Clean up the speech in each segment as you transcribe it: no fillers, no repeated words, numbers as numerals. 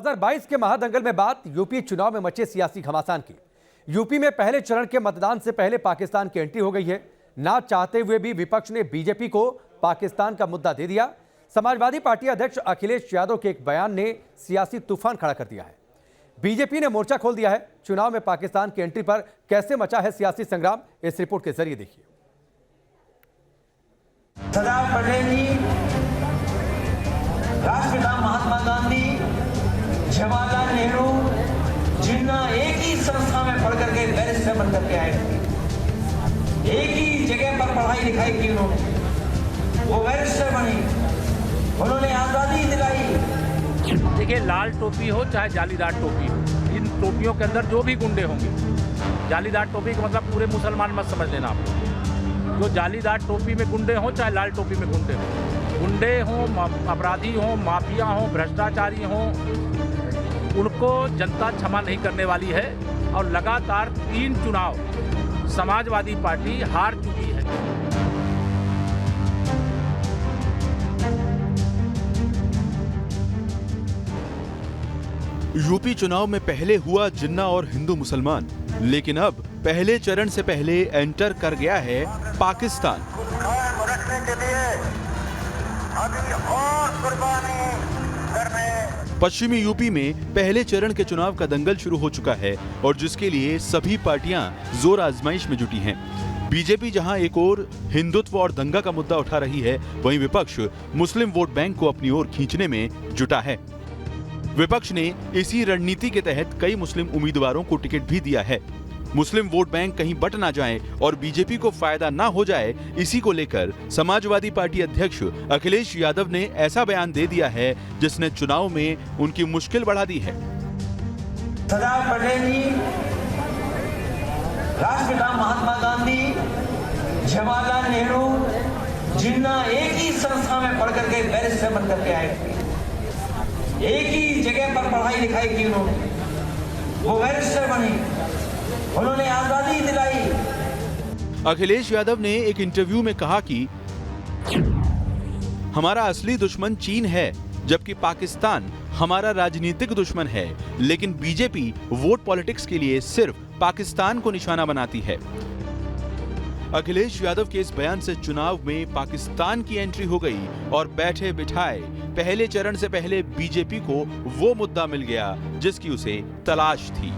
2022 के महादंगल में बात यूपी चुनाव में मचे सियासी घमासान की। यूपी में पहले चरण के मतदान से पहले पाकिस्तान की एंट्री हो गई है। ना चाहते हुए भी विपक्ष ने बीजेपी को पाकिस्तान का मुद्दा दे दिया। समाजवादी पार्टी अध्यक्ष अखिलेश यादव के एक बयान ने सियासी तूफान खड़ा कर दिया है। बीजेपी ने मोर्चा खोल दिया है। चुनाव में पाकिस्तान की एंट्री पर कैसे मचा है सियासी संग्राम, इस रिपोर्ट के जरिए देखिए। सरदार पटेल जी, राष्ट्रपिता महात्मा गांधी, जवाहरलाल नेहरू, जिन्ना एक ही संस्था में पढ़ करके बैरिस्टर बन करके आए, एक ही जगह पर पढ़ाई लिखाई की उन्होंने, वो बैरिस्टर बने, उन्होंने आजादी दिलाई। देखिए, लाल टोपी हो चाहे जालीदार टोपी हो, इन टोपियों के अंदर जो भी गुंडे होंगे, जालीदार टोपी का मतलब पूरे मुसलमान मत समझ लेना आप। जो जालीदार टोपी में गुंडे हों चाहे लाल टोपी में गुंडे हों, गुंडे हों, अपराधी हों, माफिया हों, भ्रष्टाचारी हों, उनको जनता क्षमा नहीं करने वाली है। और लगातार 3 चुनाव समाजवादी पार्टी हार चुकी है। यूपी चुनाव में पहले हुआ जिन्ना और हिंदू मुसलमान, लेकिन अब पहले चरण से पहले एंटर कर गया है पाकिस्तान। रखने के लिए अभी और कुर्बानी करने। पश्चिमी यूपी में पहले चरण के चुनाव का दंगल शुरू हो चुका है और जिसके लिए सभी पार्टियां जोर आजमाइश में जुटी हैं। बीजेपी जहां एक ओर हिंदुत्व और दंगा का मुद्दा उठा रही है, वहीं विपक्ष मुस्लिम वोट बैंक को अपनी ओर खींचने में जुटा है। विपक्ष ने इसी रणनीति के तहत कई मुस्लिम उम्मीदवारों को टिकट भी दिया है। मुस्लिम वोट बैंक कहीं बट ना जाए और बीजेपी को फायदा ना हो जाए, इसी को लेकर समाजवादी पार्टी अध्यक्ष अखिलेश यादव ने ऐसा बयान दे दिया है जिसने चुनाव में उनकी मुश्किल बढ़ा दी है। सरदार पटेल जी, राष्ट्रपिता महात्मा गांधी, जवाहरलाल नेहरू, जिन्ना एक ही संस्था में पढ़ करके बैरिस्टर बन करके आए, एक ही जगह पर पढ़ाई लिखाई की उन्होंने, वो बैरिस्टर बने, उन्होंने आजादी दिलाई। अखिलेश यादव ने एक इंटरव्यू में कहा कि हमारा असली दुश्मन चीन है, जबकि पाकिस्तान हमारा राजनीतिक दुश्मन है, लेकिन बीजेपी वोट पॉलिटिक्स के लिए सिर्फ पाकिस्तान को निशाना बनाती है। अखिलेश यादव के इस बयान से चुनाव में पाकिस्तान की एंट्री हो गई और बैठे बिठाए पहले चरण से पहले बीजेपी को वो मुद्दा मिल गया जिसकी उसे तलाश थी।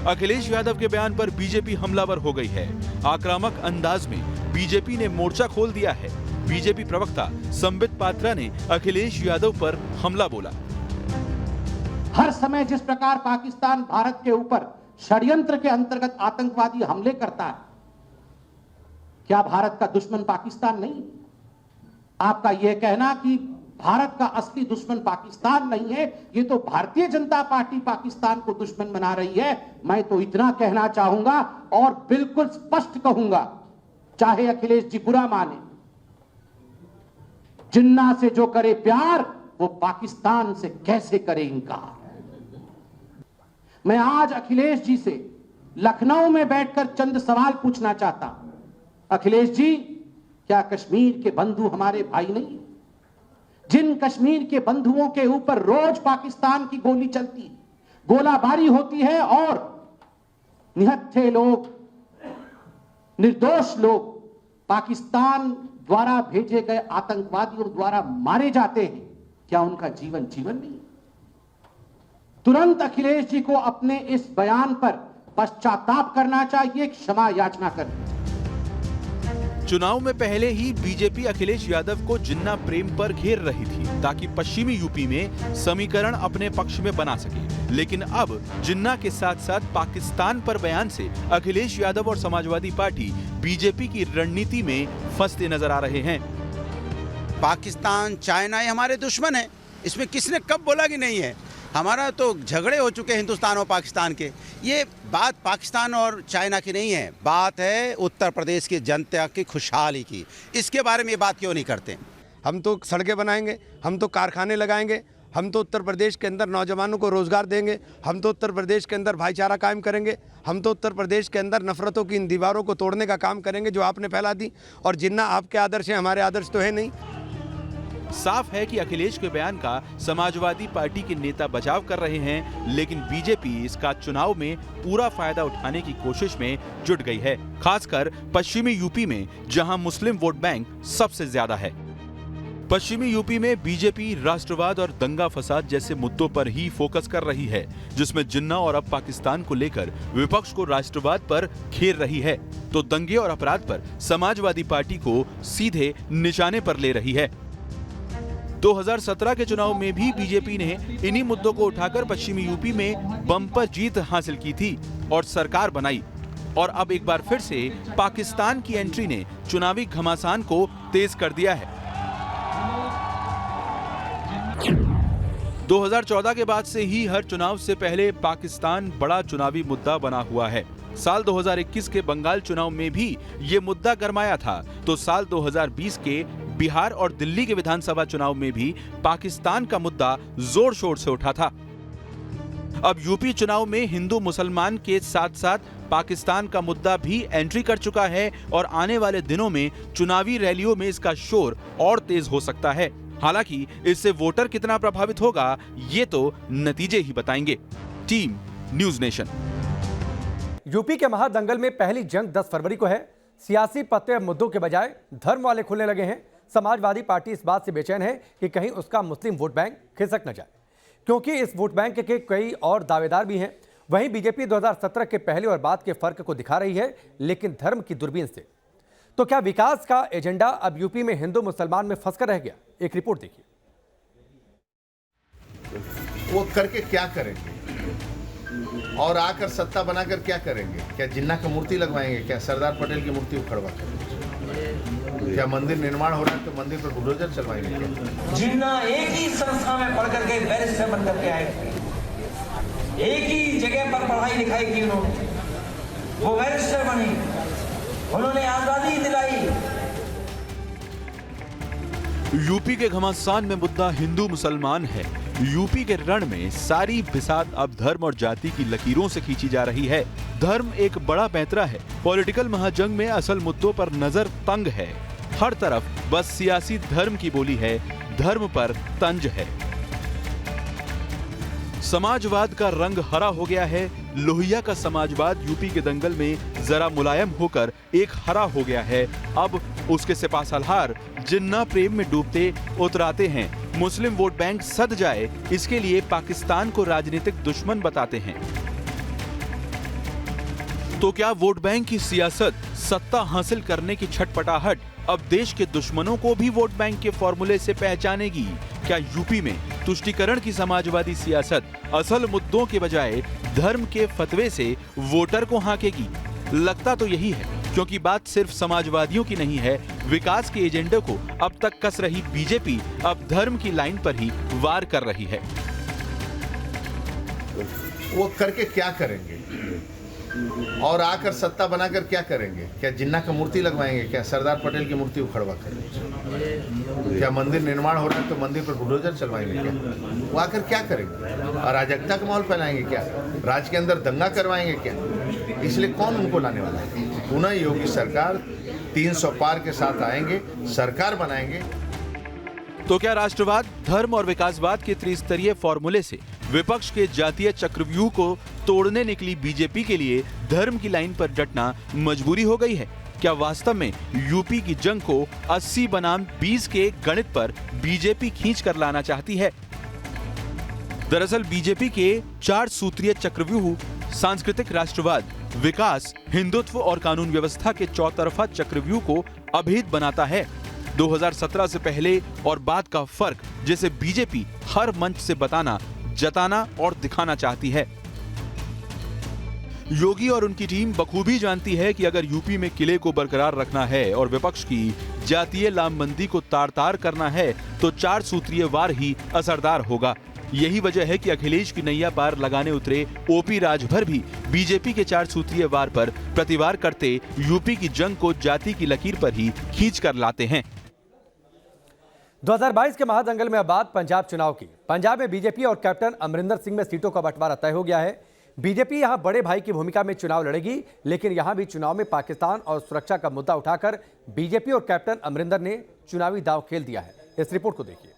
अखिलेश यादव के बयान पर बीजेपी हमलावर हो गई है। आक्रामक अंदाज में बीजेपी ने मोर्चा खोल दिया है। बीजेपी प्रवक्ता संबित पात्रा ने अखिलेश यादव पर हमला बोला। हर समय जिस प्रकार पाकिस्तान भारत के ऊपर षड्यंत्र के अंतर्गत आतंकवादी हमले करता है, क्या भारत का दुश्मन पाकिस्तान नहीं? आपका यह कहना कि भारत का असली दुश्मन पाकिस्तान नहीं है, ये तो भारतीय जनता पार्टी पाकिस्तान को दुश्मन बना रही है। मैं तो इतना कहना चाहूंगा और बिल्कुल स्पष्ट कहूंगा, चाहे अखिलेश जी बुरा माने, जिन्ना से जो करे प्यार वो पाकिस्तान से कैसे करे इनकार। मैं आज अखिलेश जी से लखनऊ में बैठकर चंद सवाल पूछना चाहता हूं। अखिलेश जी, क्या कश्मीर के बंधु हमारे भाई नहीं? जिन कश्मीर के बंधुओं के ऊपर रोज पाकिस्तान की गोली चलती है, गोलाबारी होती है और निहत्थे लोग, निर्दोष लोग पाकिस्तान द्वारा भेजे गए आतंकवादियों द्वारा मारे जाते हैं, क्या उनका जीवन जीवन नहीं? तुरंत अखिलेश जी को अपने इस बयान पर पश्चाताप करना चाहिए, क्षमा याचना करनी। चुनाव में पहले ही बीजेपी अखिलेश यादव को जिन्ना प्रेम पर घेर रही थी ताकि पश्चिमी यूपी में समीकरण अपने पक्ष में बना सके, लेकिन अब जिन्ना के साथ साथ पाकिस्तान पर बयान से अखिलेश यादव और समाजवादी पार्टी बीजेपी की रणनीति में फंसते नजर आ रहे हैं। पाकिस्तान, चाइना ये हमारे दुश्मन है, इसमें किसने कब बोला कि नहीं है? हमारा तो झगड़े हो चुके हिंदुस्तान और पाकिस्तान के। ये बात पाकिस्तान और चाइना की नहीं है, बात है उत्तर प्रदेश की जनता की खुशहाली की। इसके बारे में ये बात क्यों नहीं करते? हम तो सड़कें बनाएंगे, हम तो कारखाने लगाएंगे, हम तो उत्तर प्रदेश के अंदर नौजवानों को रोजगार देंगे, हम तो उत्तर प्रदेश के अंदर भाईचारा कायम करेंगे, हम तो उत्तर प्रदेश के अंदर नफरतों की इन दीवारों को तोड़ने का काम करेंगे जो आपने फैला दी। और जिन्ना आपके आदर्श हैं, हमारे आदर्श तो है नहीं। साफ है कि अखिलेश के बयान का समाजवादी पार्टी के नेता बचाव कर रहे हैं, लेकिन बीजेपी इसका चुनाव में पूरा फायदा उठाने की कोशिश में जुट गई है, खासकर पश्चिमी यूपी में जहां मुस्लिम वोट बैंक सबसे ज्यादा है। पश्चिमी यूपी में बीजेपी राष्ट्रवाद और दंगा फसाद जैसे मुद्दों पर ही फोकस कर रही है, जिसमें जिन्ना और अब पाकिस्तान को लेकर विपक्ष को राष्ट्रवाद पर घेर रही है, तो दंगे और अपराध पर समाजवादी पार्टी को सीधे निशाने पर ले रही है। 2017 के चुनाव में भी बीजेपी ने इन्हीं मुद्दों को उठाकर पश्चिमी यूपी में बम्पर जीत हासिल की थी और सरकार बनाई, और अब एक बार फिर से पाकिस्तान की एंट्री ने चुनावी घमासान को तेज कर दिया है। 2014 के बाद से ही हर चुनाव से पहले पाकिस्तान बड़ा चुनावी मुद्दा बना हुआ है। साल 2021 के बंगाल चुनाव में भी ये मुद्दा गरमाया था, तो साल 2020 के बिहार और दिल्ली के विधानसभा चुनाव में भी पाकिस्तान का मुद्दा जोर शोर से उठा था। अब यूपी चुनाव में हिंदू मुसलमान के साथ साथ पाकिस्तान का मुद्दा भी एंट्री कर चुका है और आने वाले दिनों में चुनावी रैलियों में इसका शोर और तेज हो सकता है। हालांकि इससे वोटर कितना प्रभावित होगा, ये तो नतीजे ही बताएंगे। Team news nation. यूपी के महादंगल में पहली जंग 10 फरवरी को है। सियासी पत्ते मुद्दों के बजाय धर्म वाले खुलने लगे हैं। समाजवादी पार्टी इस बात से बेचैन है कि कहीं उसका मुस्लिम वोट बैंक खिसक न जाए, क्योंकि इस वोट बैंक के कई और दावेदार भी हैं। वहीं बीजेपी 2017 के पहले और बाद के फर्क को दिखा रही है, लेकिन धर्म की दूरबीन से। तो क्या विकास का एजेंडा अब यूपी में हिंदू मुसलमान में फंसकर रह गया? एक रिपोर्ट देखिए। वो करके क्या करेंगे और आकर सत्ता बनाकर क्या करेंगे? क्या जिन्ना की मूर्ति लगवाएंगे? क्या सरदार पटेल की मूर्ति उखड़वा करेंगे? क्या मंदिर निर्माण हो रहा है तो मंदिर पर बुलडोजर चलवाएंगे? क्या जिन्ना एक ही संस्था में पढ़ करके बैरिस्टर बन करके आए थे, एक ही जगह पर पढ़ाई लिखाई की उन्होंने, वो बैरिस्टर बनी, उन्होंने आजादी दिलाई। यूपी के घमासान में मुद्दा हिंदू मुसलमान है। यूपी के रण में सारी बिसात अब धर्म और जाति की लकीरों से खींची जा रही है। धर्म एक बड़ा पैंतरा है। पॉलिटिकल महाजंग में असल मुद्दों पर नजर तंग है। हर तरफ बस सियासी धर्म की बोली है, धर्म पर तंज है। समाजवाद का रंग हरा हो गया है। लोहिया का समाजवाद यूपी के दंगल में जरा मुलायम होकर एक हरा हो गया है। अब उसके सिपासलार जिन्ना प्रेम में डूबते उतराते हैं। मुस्लिम वोट बैंक सद जाए, इसके लिए पाकिस्तान को राजनीतिक दुश्मन बताते हैं। तो क्या वोट बैंक की सियासत, सत्ता हासिल करने की छटपटाहट अब देश के दुश्मनों को भी वोट बैंक के फॉर्मूले से पहचानेगी? क्या यूपी में तुष्टीकरण की समाजवादी सियासत असल मुद्दों के बजाय धर्म के फतवे से वोटर को हाकेगी? लगता तो यही है, क्योंकि बात सिर्फ समाजवादियों की नहीं है। विकास के एजेंडे को अब तक कस रही बीजेपी अब धर्म की लाइन पर ही वार कर रही है। वो करके क्या करेंगे और आकर सत्ता बनाकर क्या करेंगे? क्या जिन्ना की मूर्ति लगवाएंगे? क्या सरदार पटेल की मूर्ति उखड़वा करेंगे? क्या मंदिर निर्माण हो रहा है तो मंदिर पर बुलडोजर चलवाएंगे? क्या वो आकर क्या करेंगे? अराजकता का माहौल फैलाएंगे? क्या राज्य के अंदर दंगा करवाएंगे? क्या इसलिए कौन उनको लाने वाला है? पुनः योगी सरकार 300 पार के साथ आएंगे, सरकार बनाएंगे। तो क्या राष्ट्रवाद, धर्म और विकासवाद के त्रिस्तरीय फॉर्मूले से विपक्ष के जातीय चक्रव्यूह को तोड़ने निकली बीजेपी के लिए धर्म की लाइन पर डटना मजबूरी हो गई है? क्या वास्तव में यूपी की जंग को 80 बनाम 20 के गणित पर बीजेपी खींच कर लाना चाहती है? दरअसल बीजेपी के 4 सूत्रीय चक्रव्यूह सांस्कृतिक राष्ट्रवाद, विकास, हिंदुत्व और कानून व्यवस्था के चौतरफा चक्रव्यूह को अभेद बनाता है। 2017 से पहले और बाद का फर्क, जिसे बीजेपी हर मंच से बताना, जताना और दिखाना चाहती है। योगी और उनकी टीम बखूबी जानती है कि अगर यूपी में किले को बरकरार रखना है और विपक्ष की जातीय लामबंदी को तार-तार करना है, तो 4 सूत्रीय वार ही असरदार होगा। यही वजह है कि अखिलेश की नैया पार लगाने उतरे ओपी राजभर भी बीजेपी के 4 सूत्रीय वार पर प्रतिवार करते यूपी की जंग को जाति की लकीर पर ही खींच कर लाते हैं। 2022 के महादंगल में अब बात पंजाब चुनाव की। पंजाब में बीजेपी और कैप्टन अमरिंदर सिंह में सीटों का बंटवारा तय हो गया है। बीजेपी यहां बड़े भाई की भूमिका में चुनाव लड़ेगी, लेकिन यहां भी चुनाव में पाकिस्तान और सुरक्षा का मुद्दा उठाकर बीजेपी और कैप्टन अमरिंदर ने चुनावी दांव खेल दिया है। इस रिपोर्ट को देखिए।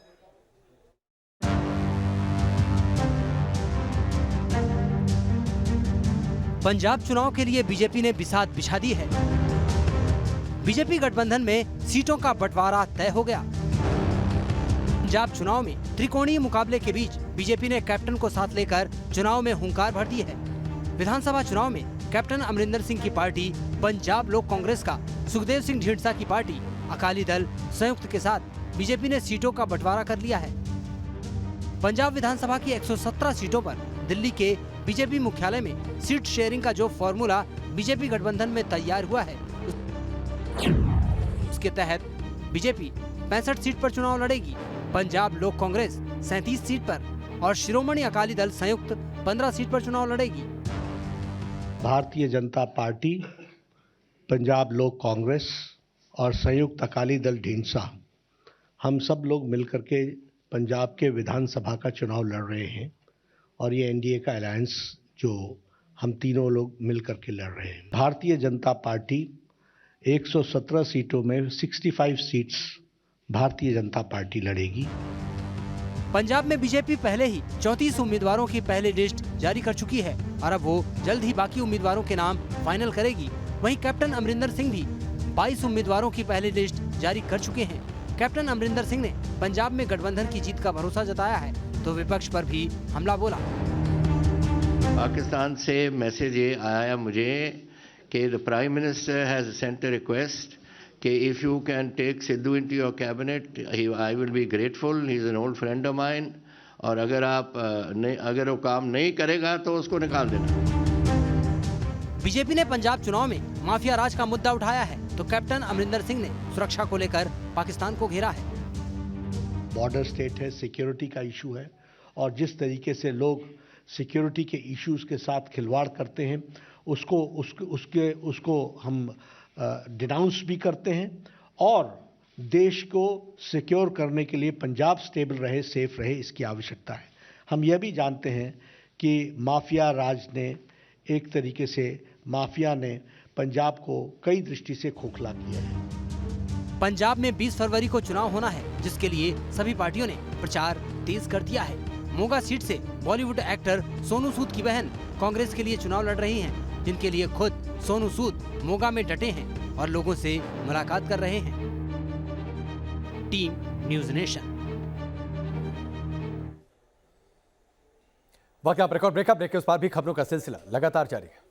पंजाब चुनाव के लिए बीजेपी ने बिसात बिछा दी है। बीजेपी गठबंधन में सीटों का बंटवारा तय हो गया। पंजाब चुनाव में त्रिकोणीय मुकाबले के बीच बीजेपी ने कैप्टन को साथ लेकर चुनाव में हुंकार भर दी है। विधानसभा चुनाव में कैप्टन अमरिंदर सिंह की पार्टी पंजाब लोक कांग्रेस का सुखदेव सिंह ढींढसा की पार्टी अकाली दल संयुक्त के साथ बीजेपी ने सीटों का बंटवारा कर लिया है। पंजाब विधानसभा की 117 सीटों पर दिल्ली के बीजेपी मुख्यालय में सीट शेयरिंग का जो फॉर्मूला बीजेपी गठबंधन में तैयार हुआ है, उसके तहत बीजेपी 65 सीट पर चुनाव लड़ेगी, पंजाब लोक कांग्रेस 37 सीट पर और शिरोमणि अकाली दल संयुक्त 15 सीट पर चुनाव लड़ेगी। भारतीय जनता पार्टी, पंजाब लोक कांग्रेस और संयुक्त अकाली दल ढींढसा, हम सब लोग मिलकर के पंजाब के विधानसभा का चुनाव लड़ रहे हैं और ये एनडीए का अलायंस जो हम तीनों लोग मिलकर के लड़ रहे हैं। भारतीय जनता पार्टी 117 सीटों में 65 सीट्स भारतीय जनता पार्टी लड़ेगी। पंजाब में बीजेपी पहले ही 34 उम्मीदवारों की पहली लिस्ट जारी कर चुकी है और अब वो जल्द ही बाकी उम्मीदवारों के नाम फाइनल करेगी। वहीं कैप्टन अमरिंदर सिंह भी 22 उम्मीदवारों की पहली लिस्ट जारी कर चुके हैं। कैप्टन अमरिंदर सिंह ने पंजाब में गठबंधन की जीत का भरोसा जताया है तो विपक्ष पर भी हमला बोला। पाकिस्तान से मैसेज ये आया मुझे कि the prime minister has sent a request कि if you can take Sidhu into your cabinet I will be grateful, he is an old friend of mine, और अगर वो काम नहीं करेगा तो उसको निकाल देना। बीजेपी ने पंजाब चुनाव में माफिया राज का मुद्दा उठाया है तो कैप्टन अमरिंदर सिंह ने सुरक्षा को लेकर पाकिस्तान को घेरा है। बॉर्डर स्टेट है, सिक्योरिटी का इशू है और जिस तरीके से लोग सिक्योरिटी के इश्यूज के साथ खिलवाड़ करते हैं उसको हम डिनाउंस भी करते हैं और देश को सिक्योर करने के लिए पंजाब स्टेबल रहे, सेफ रहे, इसकी आवश्यकता है। हम यह भी जानते हैं कि माफिया राज ने एक तरीके से माफिया ने पंजाब को कई दृष्टि से खोखला किया है। पंजाब में 20 फरवरी को चुनाव होना है जिसके लिए सभी पार्टियों ने प्रचार तेज कर दिया है। मोगा सीट से बॉलीवुड एक्टर सोनू सूद की बहन कांग्रेस के लिए चुनाव लड़ रही हैं, जिनके लिए खुद सोनू सूद मोगा में डटे हैं और लोगों से मुलाकात कर रहे हैं। Team news nation. वक्त आप रिकॉर्ड ब्रेकअप, ब्रेक के उस पार भी खबरों का सिलसिला लगातार जारी है।